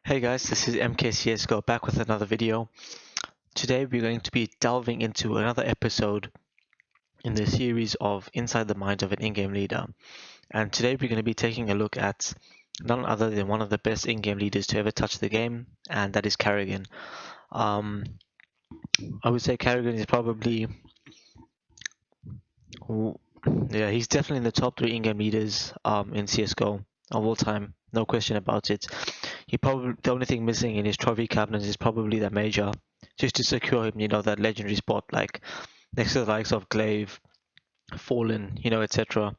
Hey guys, this is csgo back with another video. Today we're going to be delving into another episode in the series of Inside the Mind of an In-Game Leader. And today we're going to be taking a look at none other than one of the best in-game leaders to ever touch the game, and that is Karrigan. I would say Karrigan is probably, he's definitely in the top 3 in-game leaders in CSGO of all time, no question about it. The only thing missing in his trophy cabinet is probably that major, just to secure him, that legendary spot, like next to the likes of Glaive, Fallen, etc.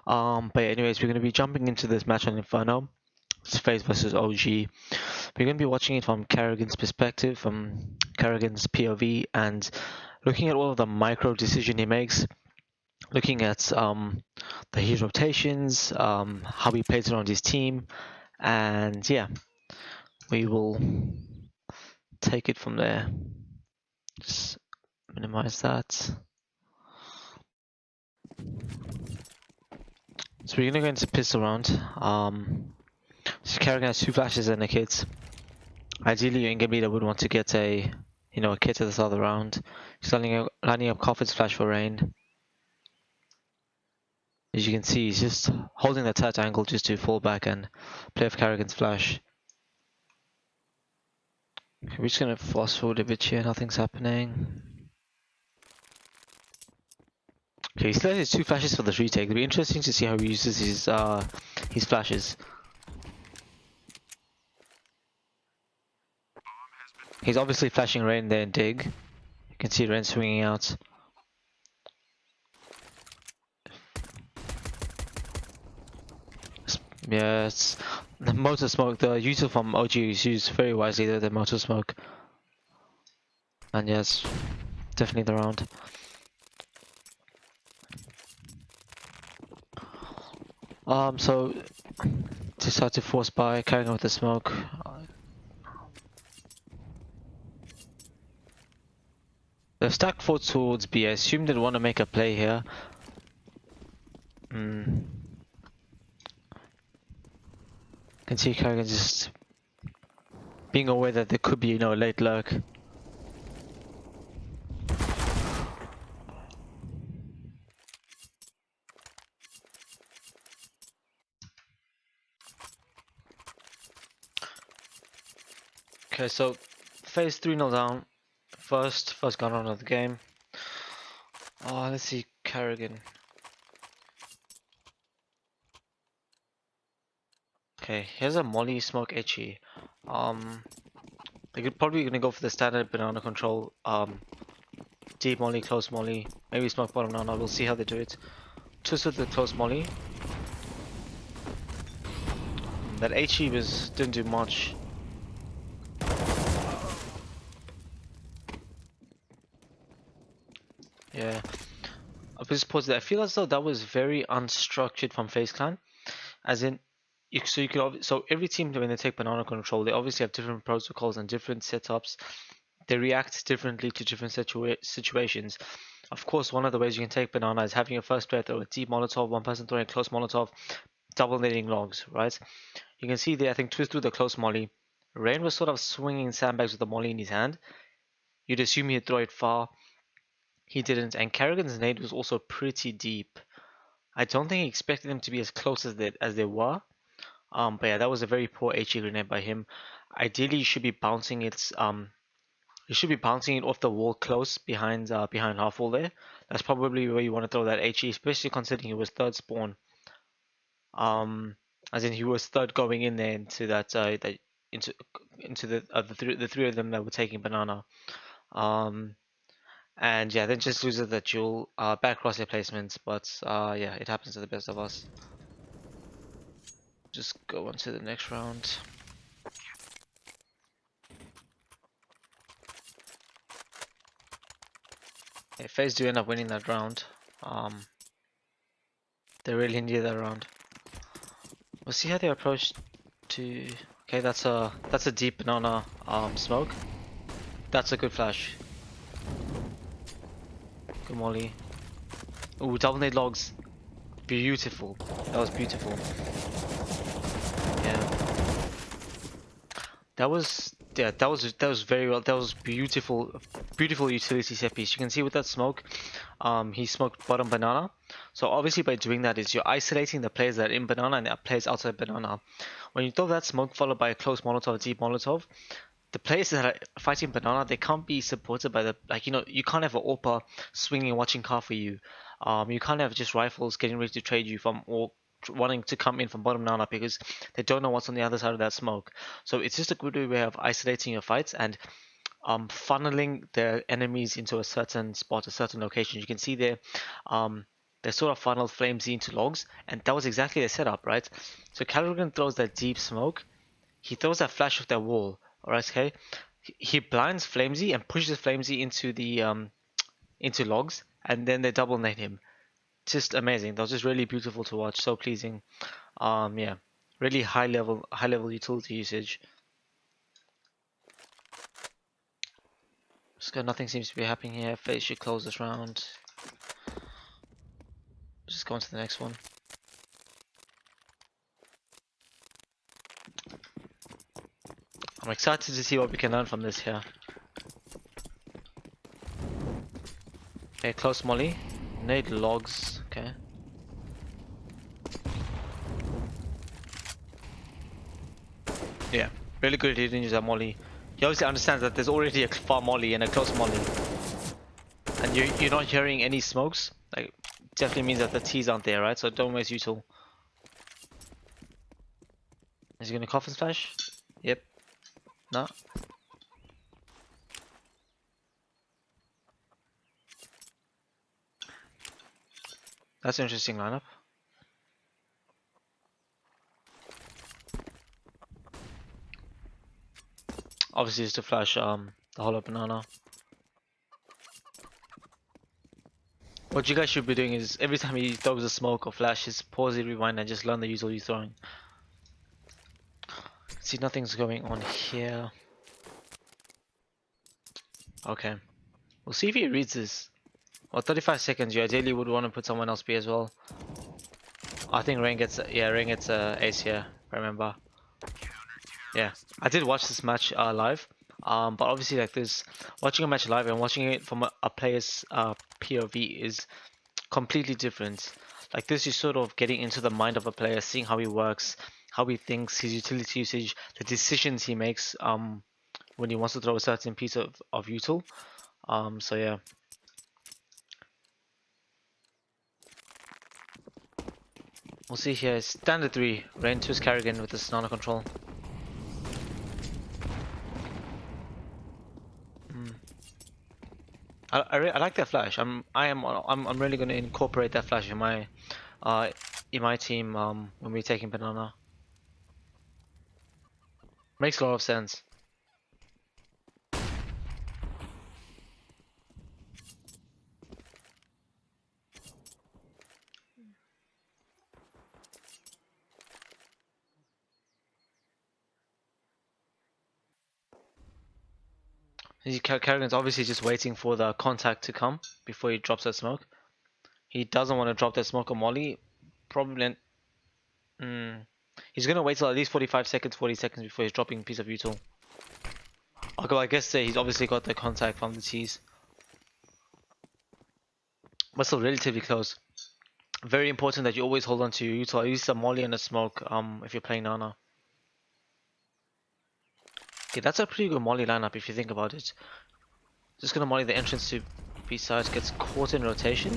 But anyways, we're going to be jumping into this match on Inferno. It's FaZe versus OG. We're going to be watching it from Karrigan's perspective, from Karrigan's POV, and looking at all of the micro decision he makes, looking at his rotations, how he plays around his team, and yeah, we will take it from there. Just minimize that. So we're gonna go into pistol round. So Karrigan has 2 flashes and a kit. Ideally, your in-game leader would want to get a kit at the start of the round. He's lining up Coffin's flash for Rain. As you can see, he's just holding the tight angle just to fall back and play off Karrigan's flash. Okay, we're just gonna fast forward a bit here. Nothing's happening. Okay, he still has his 2 flashes for the retake. It'll be interesting to see how he uses his flashes. He's obviously flashing Rain there in Dig. You can see Rain swinging out. Yeah, it's the motor smoke. The user from OG is used very wisely there, the motor smoke. And yes, definitely the round. So decide to force by carrying on with the smoke. They've stacked forward towards B. I assume they'd want to make a play here. You can see Karrigan just being aware that there could be, a late lurk. Okay, so FaZe 3-0 down. First gun round of the game. Let's see Karrigan. Okay, here's a molly smoke etchy. They could probably gonna go for the standard banana control. Deep molly, close molly, maybe smoke bottom banana. We'll see how they do it. Twist with the close molly. That HE didn't do much. Yeah. I'll just pause there. I feel as though that was very unstructured from FaZe Clan. As in, so every team when they take banana control, they obviously have different protocols and different setups. They react differently to different situations. Of course, one of the ways you can take banana is having your first player throw a deep molotov, one person throwing a close molotov, double netting logs, right? You can see there, I think Twist threw the close molly. Rain was sort of swinging sandbags with the molly in his hand. You'd assume he'd throw it far. He didn't, and Karrigan's nade was also pretty deep. I don't think he expected them to be as close as they were. But yeah, that was a very poor HE grenade by him. Ideally, you should be bouncing it. You should be bouncing it off the wall close behind half wall there. That's probably where you want to throw that HE, especially considering he was third spawn. As in he was third going in there into that into the three of them that were taking banana. And yeah, then just loses the duel back crosshair placements, but yeah, it happens to the best of us. Just go on to the next round. Yeah, FaZe do end up winning that round. They really needed that round. We'll see how they approach to. Okay, that's a deep banana smoke. That's a good flash. Good molly. Ooh, double nade logs. Beautiful. That was beautiful. Yeah. That was that was very well. That was beautiful utility set piece. You can see with that smoke, he smoked bottom banana. So obviously by doing that is you're isolating the players that are in banana and the players outside banana. When you throw that smoke followed by a close molotov, deep molotov, the players that are fighting banana, they can't be supported by the, like, you know, you can't have an AWPer swinging watching car for you. You can't have just rifles getting ready to trade you from, or wanting to come in from bottom banana because they don't know what's on the other side of that smoke. So it's just a good way of isolating your fights and funneling the enemies into a certain spot, a certain location. You can see there, they sort of funneled Flamesy into logs, and that was exactly the setup, right? So Karrigan throws that deep smoke, he throws that flash of that wall, alright, okay? He blinds Flamesy and pushes Flamesy into the into logs, and then they double nade him. Just amazing. That was just really beautiful to watch, so pleasing. Yeah, really high level utility usage. Just got nothing seems to be happening here. Face should close this round. Just go on to the next one. I'm excited to see what we can learn from this here. Okay, close molly. Nade logs. Okay. Yeah, really good he didn't use that molly. He obviously understands that there's already a far molly and a close molly. And you're not hearing any smokes. Like, definitely means that the T's aren't there, right? So don't waste util. Is he gonna coffin splash? Yep. No. That's an interesting lineup. Obviously, it's to flash the hollow banana. What you guys should be doing is every time he throws a smoke or flash, just pause it, rewind, and just learn the usual you're throwing. See, nothing's going on here. Okay. We'll see if he reads this. Well, 35 seconds, you ideally would want to put someone else B as well. I think Rain gets, yeah, Rain gets ace here, if I remember. Yeah, I did watch this match live, but obviously like this, watching a match live and watching it from a player's POV is completely different. Like this, you're sort of getting into the mind of a player, seeing how he works, how he thinks, his utility usage, the decisions he makes when he wants to throw a certain piece of util. So yeah. We'll see here, standard 3, Rain 2's Karrigan with the nano control. I like that flash. I'm really gonna incorporate that flash in my team when we're taking banana. Makes a lot of sense. Karrigan's obviously just waiting for the contact to come before he drops that smoke. He doesn't want to drop that smoke on Molly. Probably. He's gonna wait till at least 45 seconds, 40 seconds before he's dropping a piece of util. Okay, well, I guess he's obviously got the contact from the T's. But still relatively close. Very important that you always hold on to your util. At least a Molly and a smoke if you're playing Nana. Okay, that's a pretty good Molly lineup if you think about it. Just gonna Molly the entrance to B side, gets caught in rotation.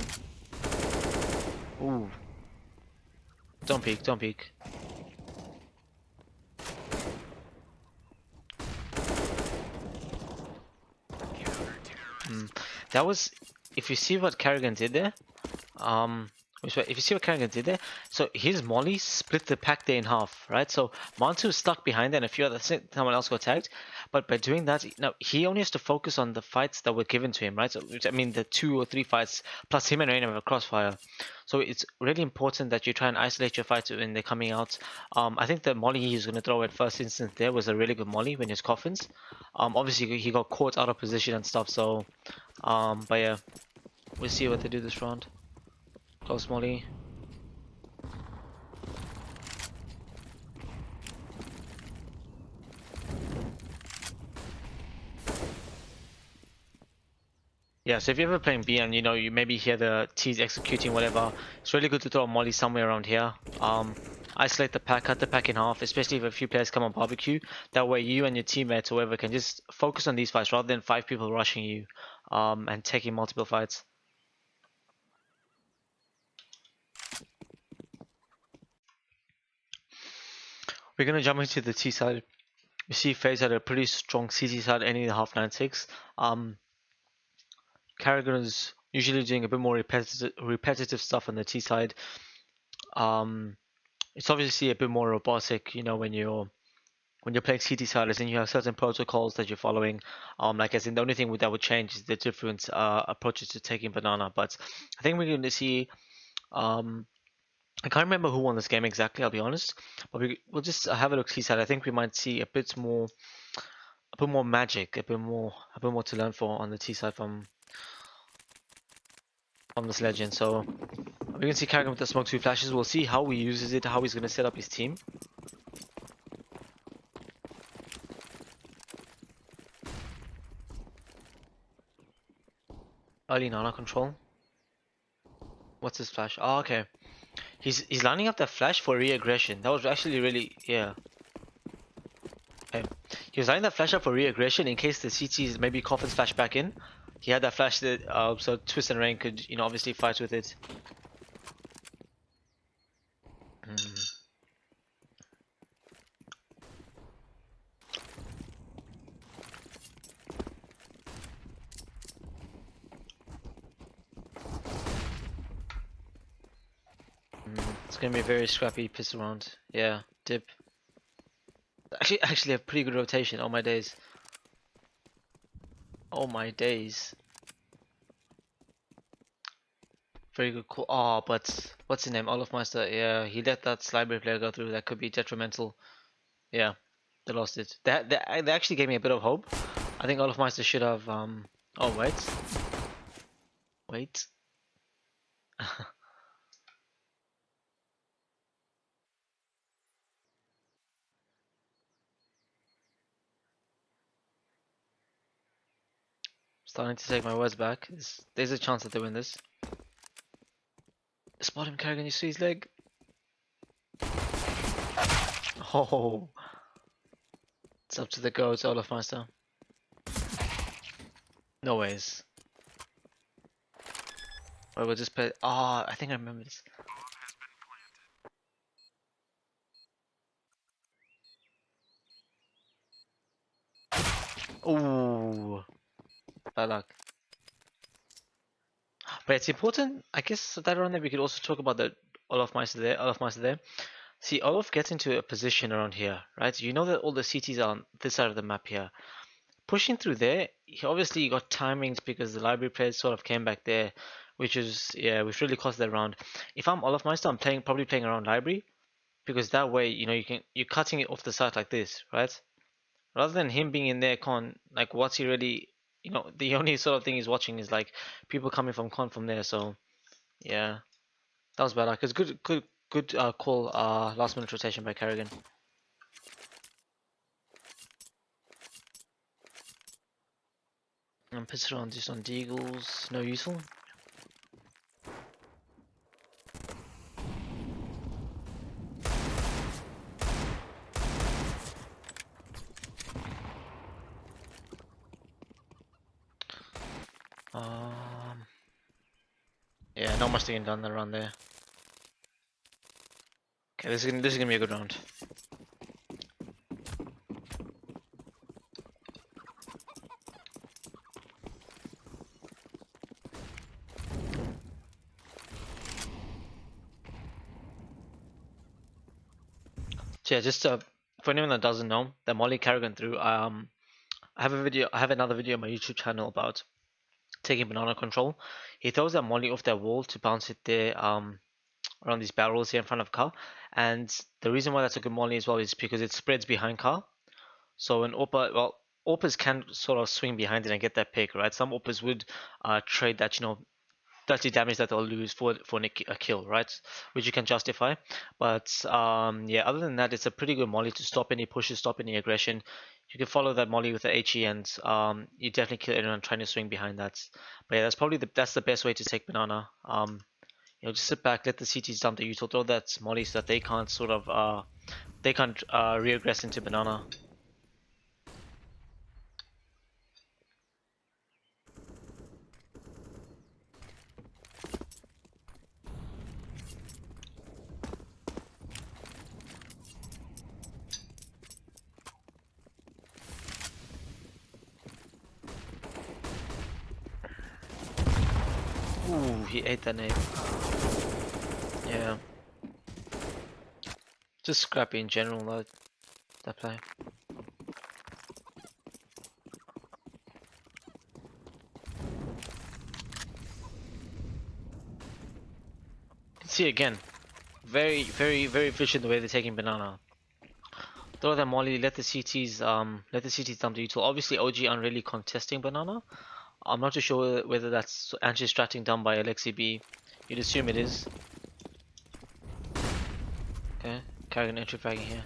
Ooh. Don't peek, don't peek. That was, if you see what Karrigan did there, if you see what Karrigan did there, so his molly split the pack there in half, right? So Mantu stuck behind there and a few other, someone else got tagged, but by doing that, now he only has to focus on the fights that were given to him, right? So I mean the 2 or 3 fights plus him and Rain have a crossfire. So it's really important that you try and isolate your fights when they're coming out. I think the molly he's going to throw at first instance there was a really good molly when his coffins. Obviously he got caught out of position and stuff, so but yeah, we'll see what they do this round. Close molly. Yeah, so if you're ever playing B and you maybe hear the T's executing whatever, it's really good to throw a molly somewhere around here. Isolate the pack, cut the pack in half, especially if a few players come on barbecue. That way you and your teammates or whoever can just focus on these fights rather than 5 people rushing you and taking multiple fights. We're gonna jump into the T side. We see FaZe had a pretty strong CT side ending the half 9-6. Karrigan is usually doing a bit more repetitive stuff on the T side. It's obviously a bit more robotic, when you're playing CT side, as in you have certain protocols that you're following. Like as in the only thing that would change is the different approaches to taking banana. But I think we're going to see. I can't remember who won this game exactly. I'll be honest, but we'll just have a look T side. I think we might see a bit more magic, a bit more to learn for on the T side from this legend. So we can see Karrigan with the smoke 2 flashes. We'll see how he uses it, how he's going to set up his team. Early Nana control. What's his flash? Oh, okay. He's lining up that flash for re-aggression. That was actually really, yeah. Okay. He was lining that flash up for re-aggression in case the CTs maybe coffins flash back in. He had that flash that so Twist and Rain could obviously fight with it. It's gonna be a very scrappy piss around. Yeah, dip. Actually a pretty good rotation. Oh my days. Oh my days. Very good call. Oh, but what's his name? Olofmeister. Yeah, he let that Slibrary player go through. That could be detrimental. Yeah, they lost it. They actually gave me a bit of hope. I think Olofmeister should have. Oh wait. Starting to take my words back. There's a chance that they win this. Spot him, Karrigan. You see his leg? Oh, it's up to the goats, Olofmeister. No ways. Wait, we'll just play. Ah, I think I remember this. Oh, bad luck. But it's important, I guess, that around there we could also talk about the Olofmeister there. See, Olof gets into a position around here, right? You know that all the CTs are on this side of the map here. Pushing through there, he obviously got timings because the library players sort of came back there, which which really cost that round. If I'm Olofmeister, I'm probably playing around library because that way, you're cutting it off the side like this, right? Rather than him being in there con, like what's he really, the only sort of thing he's watching is like people coming from con from there. So yeah, that was bad. Cause good call. Last minute rotation by Karrigan. And puts it on just on Deagles, no useful. Yeah, not much getting done around there. Okay, this is gonna be a good round. So yeah, just for anyone that doesn't know, the Molly Karrigan through. I have another video on my YouTube channel about taking banana control. He throws that Molly off that wall to bounce it there. Around these barrels here in front of car, and the reason why that's a good Molly as well is because it spreads behind car. So an AWPers can sort of swing behind it and get that pick, right? Some AWPers would trade that, that's the damage that they'll lose for a kill, right? Which you can justify. But yeah, other than that, it's a pretty good molly to stop any pushes, stop any aggression. You can follow that molly with the HE, and you definitely kill anyone trying to swing behind that. But yeah, that's the best way to take banana. Just sit back, let the CTs dump the util, throw that molly so that they can't re-aggress into banana. Ooh, he ate that nade. Yeah. Just scrappy in general, that play. See again, very efficient the way they're taking banana. Throw that molly, let the CTs dump the util. Obviously OG aren't really contesting banana. I'm not too sure whether that's anti-stratting done by Alexi B. You'd assume it is. Okay, Karrigan entry fragging here.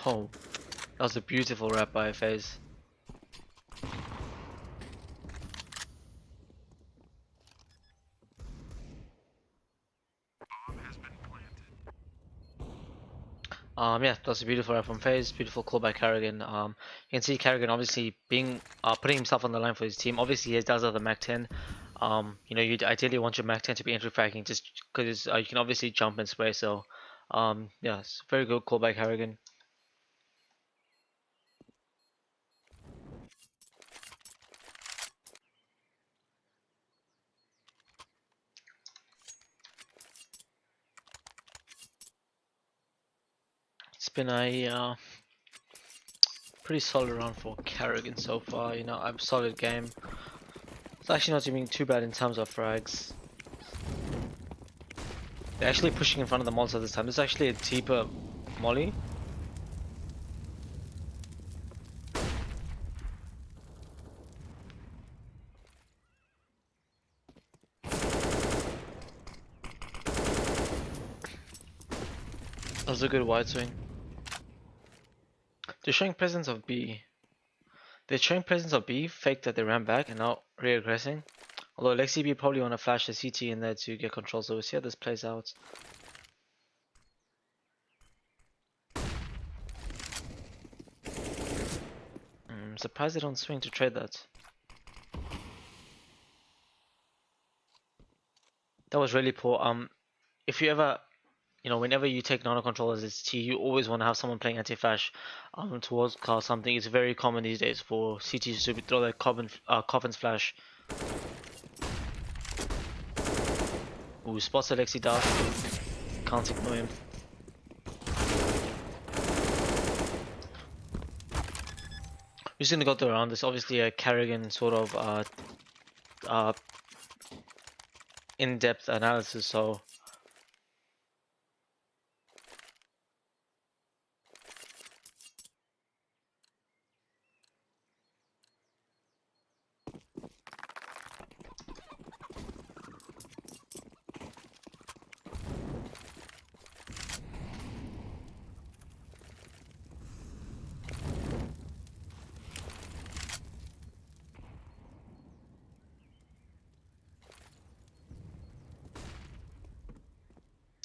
Oh, that was a beautiful wrap by FaZe. Yeah, that's a beautiful rap from FaZe, beautiful call by Karrigan. You can see Karrigan obviously putting himself on the line for his team. Obviously, he does have the Mac 10. You'd ideally want your Mac 10 to be entry fragging just because you can obviously jump and spray. So, yeah, it's a very good call by Karrigan. It's been a pretty solid round for Karrigan so far. A solid game. It's actually not doing too bad in terms of frags. They're actually pushing in front of the monster this time. This is actually a deeper molly. That was a good wide swing. They're showing presence of B. Fake that they ran back and now re-aggressing. Although Lexi B probably want to flash the CT in there to get control, so we'll see how this plays out. I'm surprised they don't swing to trade that. That was really poor. If you ever, whenever you take nano control as its T, you always want to have someone playing anti-flash towards cast something. It's very common these days for CTs to throw that Coffin's flash. Ooh, spots Alexi Dark. Can't ignore him. We're just gonna go through around this. Obviously, a Karrigan sort of in-depth analysis. So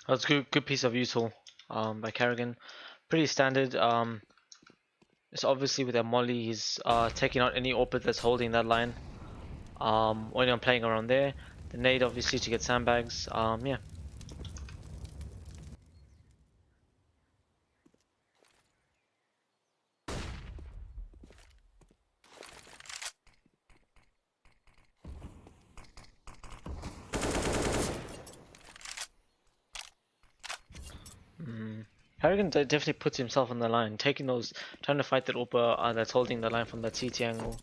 that's a good piece of util by Karrigan. Pretty standard. It's obviously with their molly, he's taking out any AWP that's holding that line. When I'm playing around there, the nade obviously to get sandbags. Yeah. Karrigan definitely puts himself on the line, taking those, trying to fight that AWP that's holding the line from that CT angle.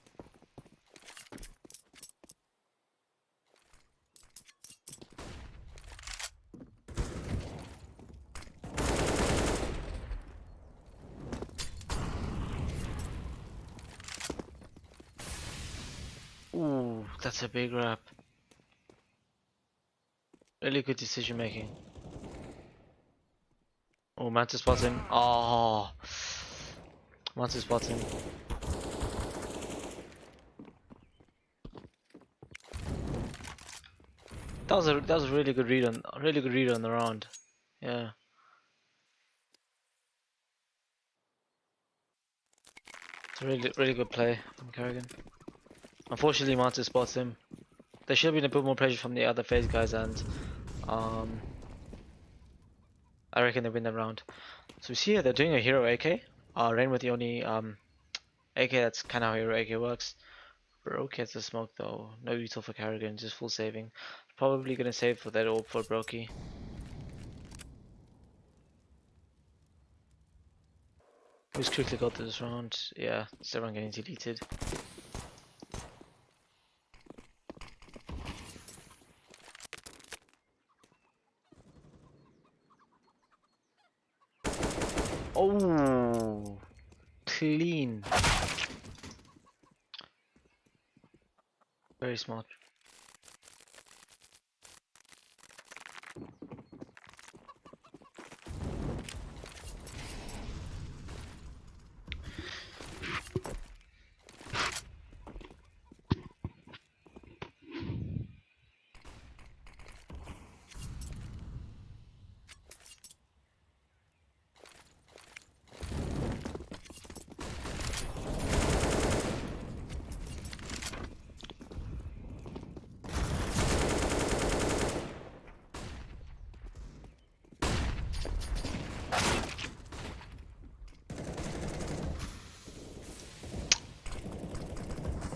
that's a big wrap. Really good decision making. Oh, Mantis spots him. Oh, Mantis spots him. That was a really good read on the round. Yeah. It's a really good play from Karrigan. Unfortunately, Mantis spots him. There should have been a bit more pressure from the other phase guys, and um, I reckon they win the round. So we see here they're doing a hero AK. Rain with the only AK. That's kind of how hero AK works. Broke has the smoke though. No util for Karrigan, just full saving. Probably gonna save for that orb for Brokey. Who's quickly got this round? Yeah, it's everyone getting deleted. Oh, clean. Very smart.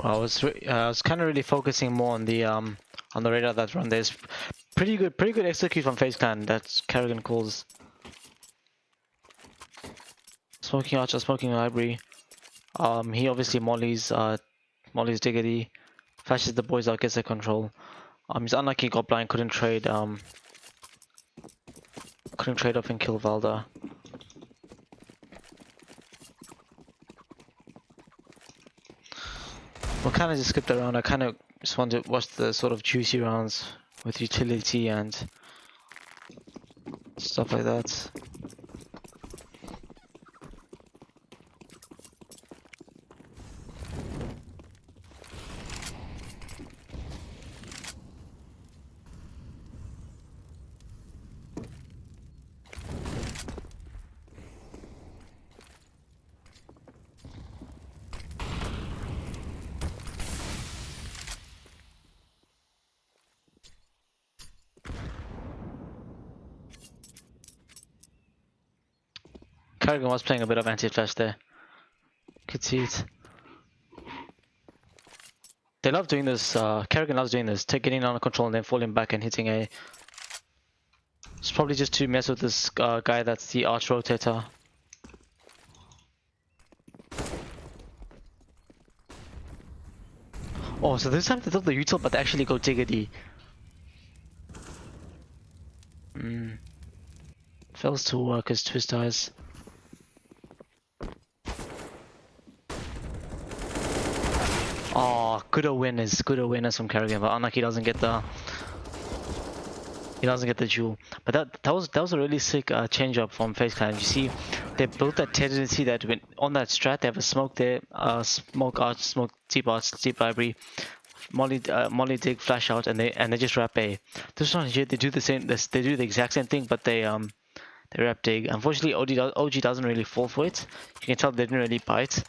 Well, I was kind of really focusing more on the radar that run. There's pretty good execute from FaZe Clan that Karrigan calls. Smoking Archer, smoking Library. He obviously mollies Diggity, flashes the boys out, gets their control. He's unlucky, got blind, couldn't trade off and kill Valda. We'll kind of just skip around. I kind of just want to watch the sort of juicy rounds with utility and stuff like that. Karrigan was playing a bit of anti-flash there. Could see it. They love doing this. Karrigan loves doing this. Getting under control and then falling back and hitting a. It's probably just to mess with this guy that's the arch rotator. Oh, so this time they took the util, but they actually go Diggity. Fails to work as twist eyes. Oh, good awareness from Karrigan, but unlucky he doesn't get the jewel. But that was a really sick change up from FaZe Clan. You see, they built that tendency that when on that strat they have a smoke there, smoke arch, smoke deep arch, deep library, molly dig, flash out, and they just wrap A. This one here they do the same. They do the exact same thing, but they wrap dig. Unfortunately, OG doesn't really fall for it. You can tell they didn't really bite.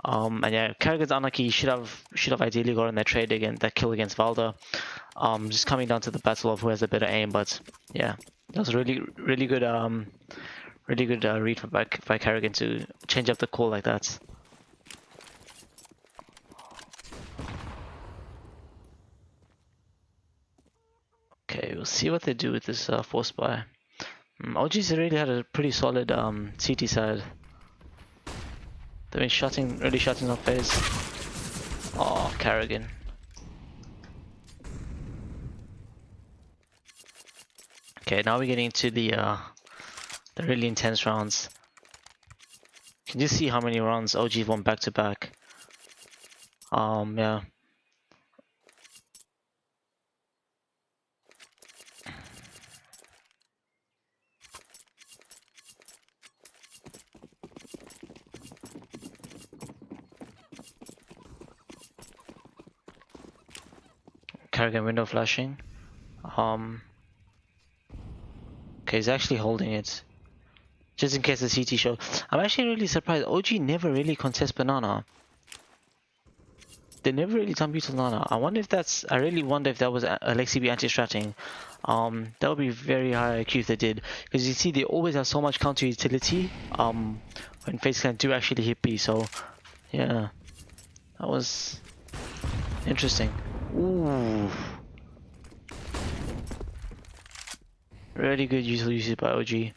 And yeah, Karrigan's unlucky. He should have ideally gotten that trade again, that kill against Valda. Just coming down to the battle of who has a better aim. But yeah, that was really good. Really good read by Karrigan to change up the call like that. Okay, we'll see what they do with this force buy. OG's really had a pretty solid CT side. They've been really shutting up phase. Oh, Karrigan. Okay, now we're getting into the really intense rounds. You can just see how many rounds OG won back to back. Yeah. Karrigan window flashing. Okay, he's actually holding it. Just in case the CT show. I'm actually really surprised. OG never really contests banana. They never really done Beetle Nana. I wonder if that's. I really wonder if that was Alexi B anti-stratting. That would be very high IQ if they did. Because you see, they always have so much counter utility. When FaZe Clan do actually hit B. So, yeah. That was interesting. Ooh. Really good usage by OG.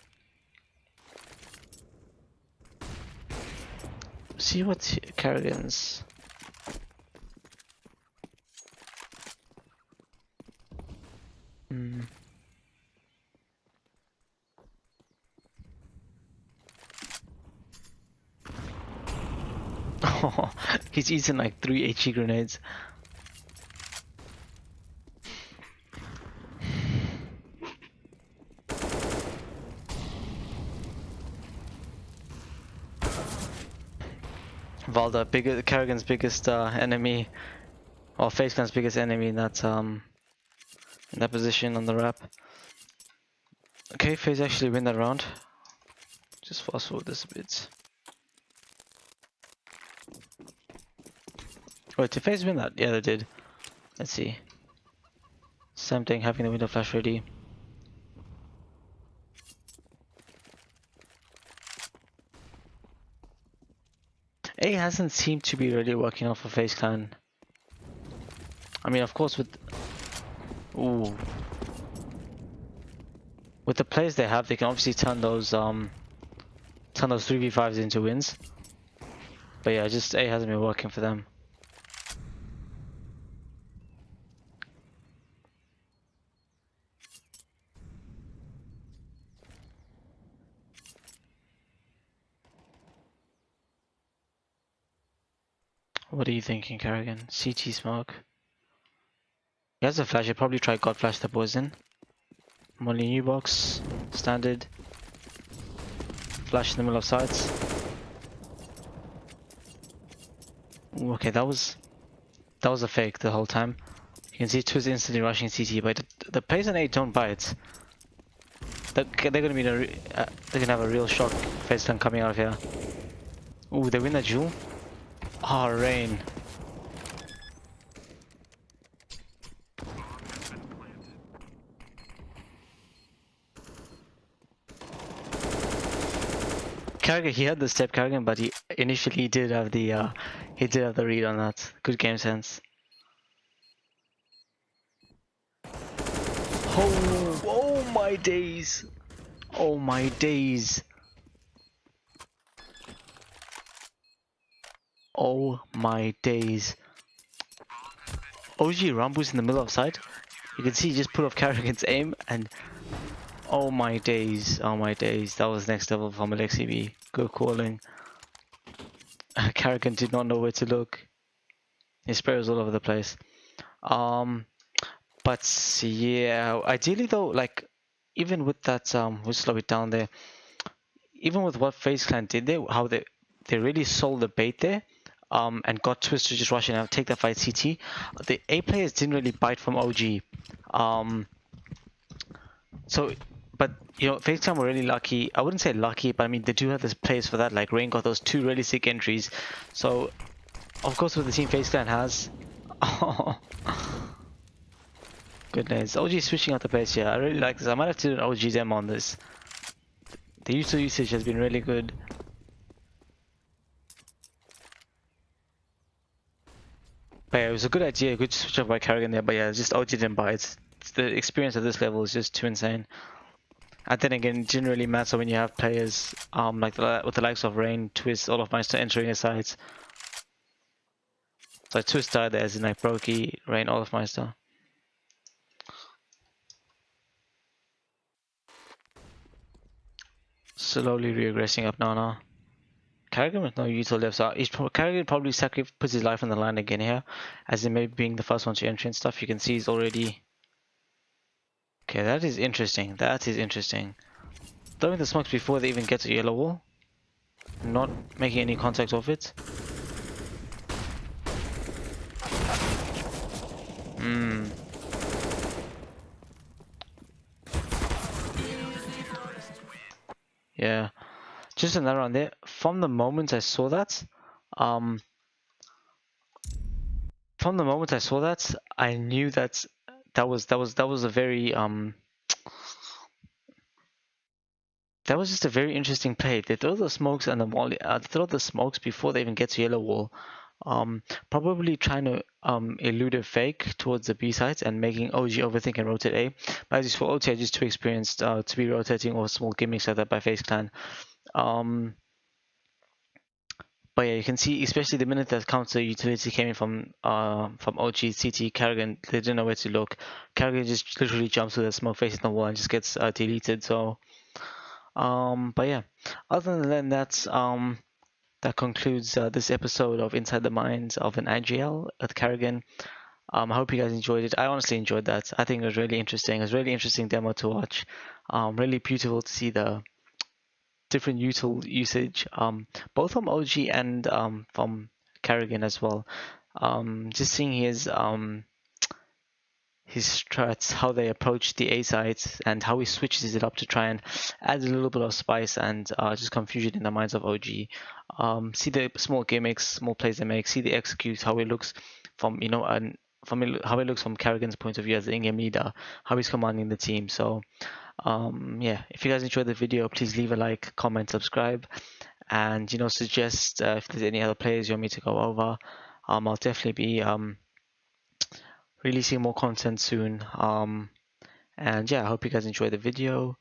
See what Karrigan's. Oh, he's eaten like 3 HE grenades. Valda, Karrigan's biggest enemy, or FaZe Clan's biggest enemy in that position on the rap. Okay, FaZe actually win that round. Just fast forward this a bit. Wait, did FaZe win that? Yeah, they did. Let's see. Same thing, having the window flash ready. A hasn't seemed to be really working out for FaZe Clan. I mean, of course, with the players they have, they can obviously turn those 3v5s into wins. But yeah, just A hasn't been working for them. What are you thinking, Karrigan? CT smoke. He has a flash. He'll probably try God flash the boys in. Molly new box, standard. Flash in the middle of sides. Ooh, okay, that was a fake the whole time. You can see Twiz instantly rushing CT, but the players in 8 don't buy it. They're gonna be they're gonna have a real shock FaZe Clan coming out of here. Ooh, they win the duel. Ah, oh, rain. Karrigan, he had the step Karrigan, but he initially did have the read on that. Good game sense. Oh my days! Oh my days! Oh my days! OG Rambu's in the middle of sight. You can see he just put off Karrigan's aim and. Oh my days, oh my days, that was next level from Alexi B. Good calling. Karrigan did not know where to look. His spray was all over the place. But yeah, ideally though, like, even with that, we'll slow it down there. Even with what FaZe Clan did there, how they really sold the bait there, and got Twist to just rush in and take that fight CT. The A players didn't really bite from OG. So, but you know, FaZe Clan were really lucky. I wouldn't say lucky, but I mean they do have this players for that. Like Rain got those 2 really sick entries. So, of course, with the team FaZe Clan has. Oh, goodness, OG switching out the players here. I really like this. I might have to do an OG demo on this. The usage has been really good. But yeah, it was a good idea, good switch up by Karrigan there. But yeah, just OG didn't buy it. The experience at this level is just too insane. And then again, it didn't really matter when you have players like with the likes of Rain, Twist, all of Meister entering his sides. So Twist died there as in like Brokey, Rain, all of Meister. Slowly regressing up now. Karrigan with no util left, so Karrigan probably puts his life on the line again here, as in maybe being the first one to enter and stuff. You can see he's already. Okay, that is interesting. That is interesting. Throwing the smokes before they even get to yellow wall. Not making any contact of it. Yeah. Just another on there. From the moment I saw that, um, I knew that that was a very that was just a very interesting play. They throw the smokes and the molly. They throw the smokes before they even get to yellow wall. Probably trying to elude a fake towards the B sides and making OG overthink and rotate A. But as for OT, I'm just too experienced to be rotating or small gimmicks like that by FaZe Clan. Um, but yeah, you can see, especially the minute that counter utility came in from OG, CT, Karrigan, they didn't know where to look. Karrigan just literally jumps to the smoke facing the wall and just gets deleted. So, but yeah, other than that, that concludes this episode of Inside the Minds of an IGL at Karrigan. I hope you guys enjoyed it. I honestly enjoyed that. I think it was really interesting. It was a really interesting demo to watch. Really beautiful to see the different util usage, both from OG and from Karrigan as well. Just seeing his strats, how they approach the A sides, and how he switches it up to try and add a little bit of spice and just confusion in the minds of OG. See the small gimmicks, small plays they make. See the execute, how it looks from how it looks from Karrigan's point of view as the in-game leader, how he's commanding the team. So yeah, if you guys enjoyed the video, please leave a like, comment, subscribe, and suggest if there's any other players you want me to go over. I'll definitely be releasing more content soon. And yeah, I hope you guys enjoyed the video.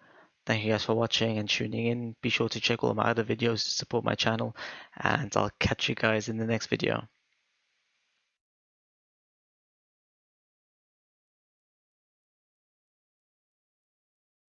Thank you guys for watching and tuning in. Be sure to check all of my other videos to support my channel, and I'll catch you guys in the next video.